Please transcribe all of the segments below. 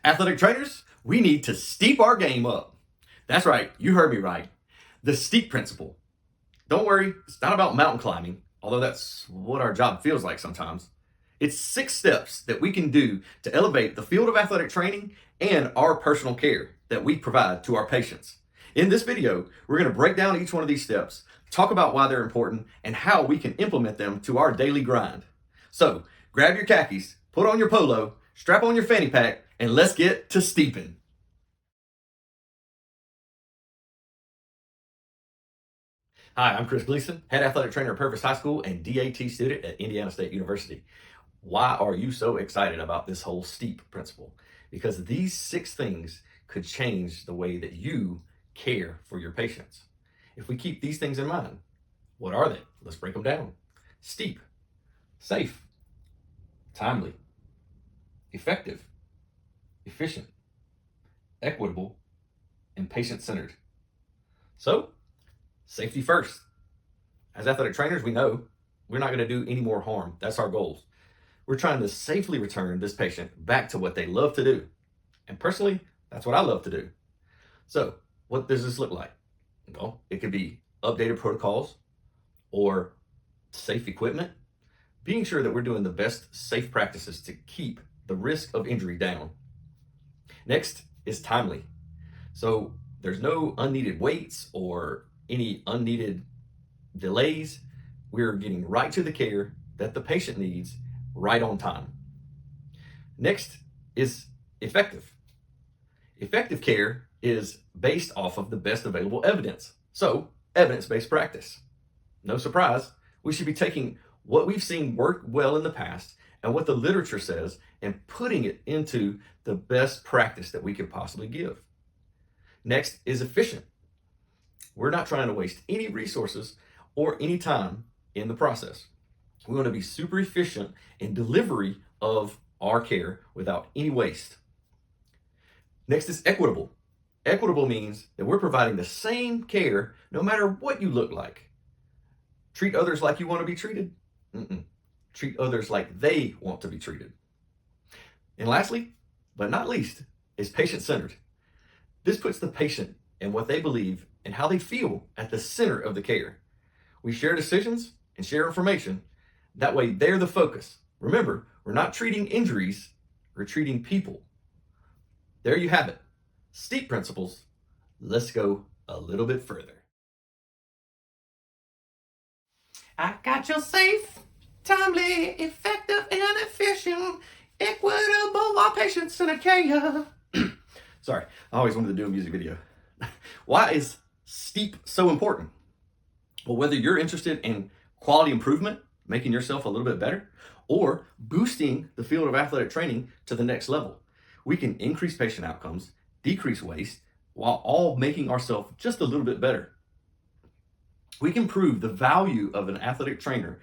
Athletic trainers, we need to steep our game up. That's right, you heard me right. The STEEEP principle. Don't worry, it's not about mountain climbing, although that's what our job feels like sometimes. It's 6 steps that we can do to elevate the field of athletic training and our personal care that we provide to our patients. In this video, we're going to break down each one of these steps, talk about why they're important, and how we can implement them to our daily grind. So, grab your khakis, put on your polo, strap on your fanny pack, and let's get to steeping. Hi, I'm Chris Gleason, head athletic trainer at Purvis High School and DAT student at Indiana State University. Why are you so excited about this whole STEEEP principle? Because these 6 things could change the way that you care for your patients. If we keep these things in mind, what are they? Let's break them down. STEEEP, safe, timely, effective, efficient, equitable, and patient-centered. So, safety first. As athletic trainers, we know we're not going to do any more harm. That's our goals. We're trying to safely return this patient back to what they love to do. And personally, that's what I love to do. So, what does this look like? Well, it could be updated protocols or safe equipment, being sure that we're doing the best safe practices to keep the risk of injury down. Next is timely. So there's no unneeded waits or any unneeded delays. We're getting right to the care that the patient needs right on time. Next is effective. Effective care is based off of the best available evidence. So evidence-based practice. No surprise, we should be taking what we've seen work well in the past and what the literature says and putting it into the best practice that we could possibly give. Next is efficient. We're not trying to waste any resources or any time in the process. We want to be super efficient in delivery of our care without any waste. Next is equitable. Equitable means that we're providing the same care no matter what you look like. Treat others like you want to be treated? Treat others like they want to be treated. And lastly, but not least, is patient-centered. This puts the patient and what they believe and how they feel at the center of the care. We share decisions and share information. That way, they're the focus. Remember, we're not treating injuries, we're treating people. There you have it. STEEEP principles. Let's go a little bit further. I got your safe, timely, effective, and efficient, equitable, all patient-centered care. Sorry, I always wanted to do a music video. Why is STEEEP so important? Well, whether you're interested in quality improvement, making yourself a little bit better, or boosting the field of athletic training to the next level, we can increase patient outcomes, decrease waste, while all making ourselves just a little bit better. We can prove the value of an athletic trainer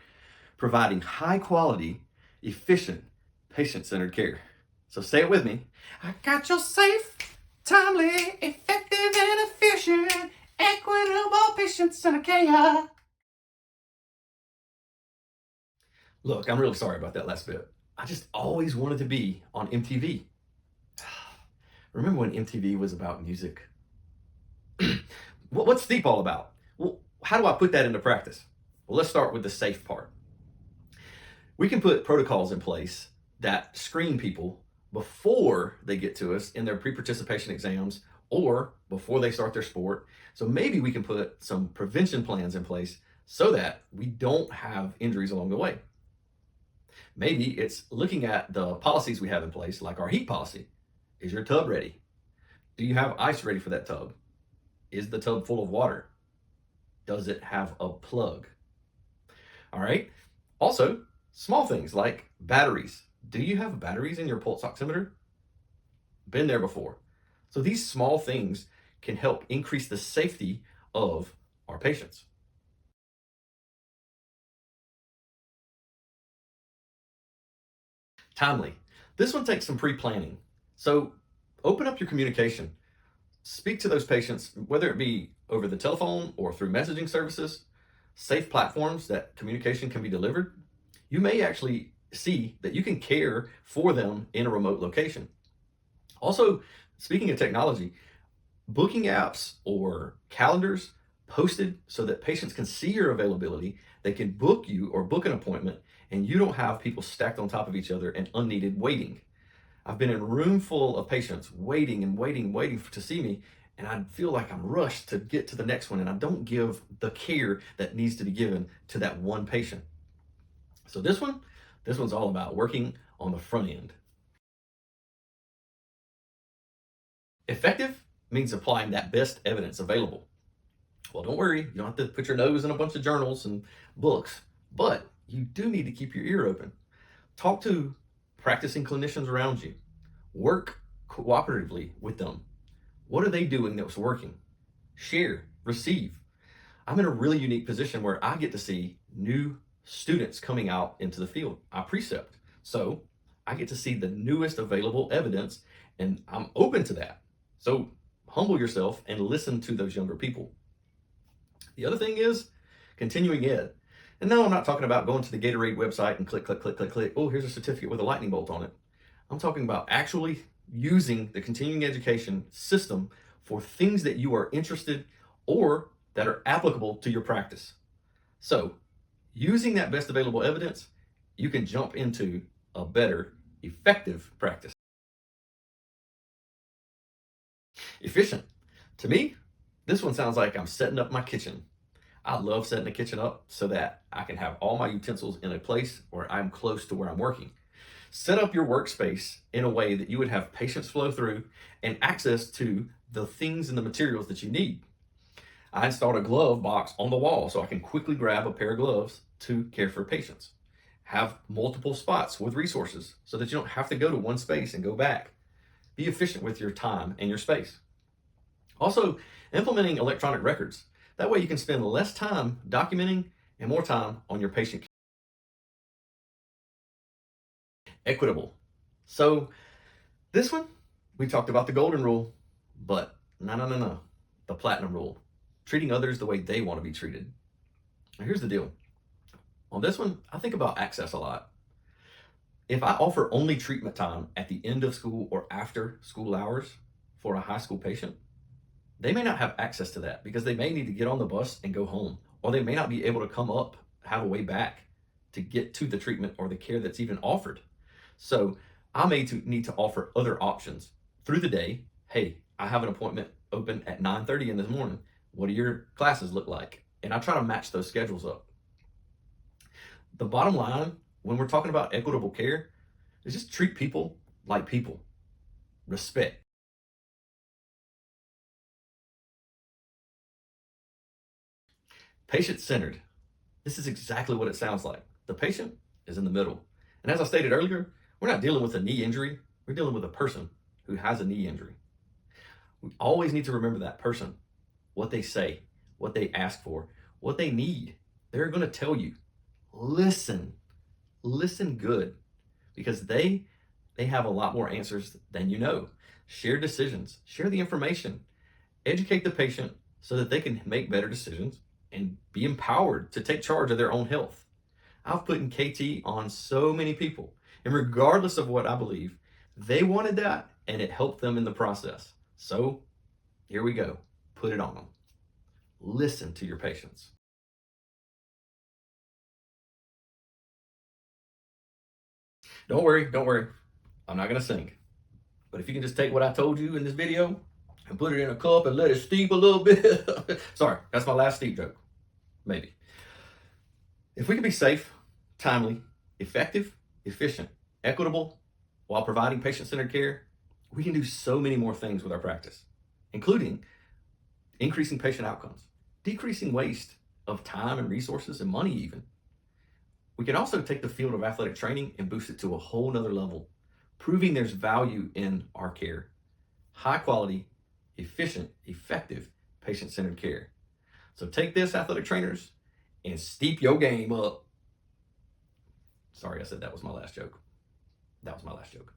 providing high quality, efficient, patient-centered care. So say it with me. I got your safe, timely, effective, and efficient, equitable, patient-centered care. Look, I'm really sorry about that last bit. I just always wanted to be on MTV. Remember when MTV was about music? What's STEEEP all about? Well, how do I put that into practice? Well, let's start with the safe part. We can put protocols in place that screen people before they get to us in their pre-participation exams or before they start their sport. So maybe we can put some prevention plans in place so that we don't have injuries along the way. Maybe it's looking at the policies we have in place, like our heat policy. Is your tub ready? Do you have ice ready for that tub? Is the tub full of water? Does it have a plug? All right. Also, small things like batteries. Do you have batteries in your pulse oximeter? Been there before. So these small things can help increase the safety of our patients. Timely. This one takes some pre-planning. So open up your communication. Speak to those patients, whether it be over the telephone or through messaging services, safe platforms that communication can be delivered. You may actually see that you can care for them in a remote location. Also, speaking of technology, booking apps or calendars posted so that patients can see your availability, they can book you or book an appointment, and you don't have people stacked on top of each other and unneeded waiting. I've been in a room full of patients waiting and waiting, waiting to see me, and I feel like I'm rushed to get to the next one, and I don't give the care that needs to be given to that one patient. So this one's all about working on the front end. Effective means applying that best evidence available. Well, don't worry, you don't have to put your nose in a bunch of journals and books, but you do need to keep your ear open. Talk to practicing clinicians around you. Work cooperatively with them. What are they doing that's working? Share, receive. I'm in a really unique position where I get to see new students coming out into the field. I precept. So I get to see the newest available evidence, and I'm open to that. So humble yourself and listen to those younger people. The other thing is continuing ed. And no, I'm not talking about going to the Gatorade website and click, click, click, click, click. Oh, here's a certificate with a lightning bolt on it. I'm talking about actually using the continuing education system for things that you are interested or that are applicable to your practice. So, using that best available evidence, you can jump into a better, effective practice. Efficient. To me, this one sounds like I'm setting up my kitchen. I love setting the kitchen up so that I can have all my utensils in a place where I'm close to where I'm working. Set up your workspace in a way that you would have patients flow through and access to the things and the materials that you need. I installed a glove box on the wall so I can quickly grab a pair of gloves to care for patients. Have multiple spots with resources so that you don't have to go to one space and go back. Be efficient with your time and your space. Also, implementing electronic records. That way you can spend less time documenting and more time on your patient care. Equitable. So this one, we talked about the golden rule, but no. The platinum rule. Treating others the way they want to be treated. Now here's the deal. On this one, I think about access a lot. If I offer only treatment time at the end of school or after school hours for a high school patient, they may not have access to that because they may need to get on the bus and go home, or they may not be able to come up, have a way back to get to the treatment or the care that's even offered. So I may need to offer other options through the day. Hey, I have an appointment open at 9:30 in the morning. What do your classes look like? And I try to match those schedules up. The bottom line, when we're talking about equitable care, is just treat people like people. Respect. Patient-centered. This is exactly what it sounds like. The patient is in the middle. And as I stated earlier, we're not dealing with a knee injury. We're dealing with a person who has a knee injury. We always need to remember that person, what they say, what they ask for, what they need. They're going to tell you. Listen. Listen good because they have a lot more answers than you know. Share decisions, share the information, educate the patient so that they can make better decisions and be empowered to take charge of their own health. I've put in KT on so many people, and regardless of what I believe, they wanted that and it helped them in the process. So here we go. Put it on them. Listen to your patients. Don't worry. I'm not going to sing. But if you can just take what I told you in this video and put it in a cup and let it steep a little bit. Sorry, that's my last steep joke. Maybe. If we can be safe, timely, effective, efficient, equitable, while providing patient-centered care, we can do so many more things with our practice, including increasing patient outcomes, decreasing waste of time and resources and money even. We can also take the field of athletic training and boost it to a whole nother level, proving there's value in our care. High quality, efficient, effective, patient-centered care. So take this, athletic trainers, and steep your game up. Sorry, I said that was my last joke. That was my last joke.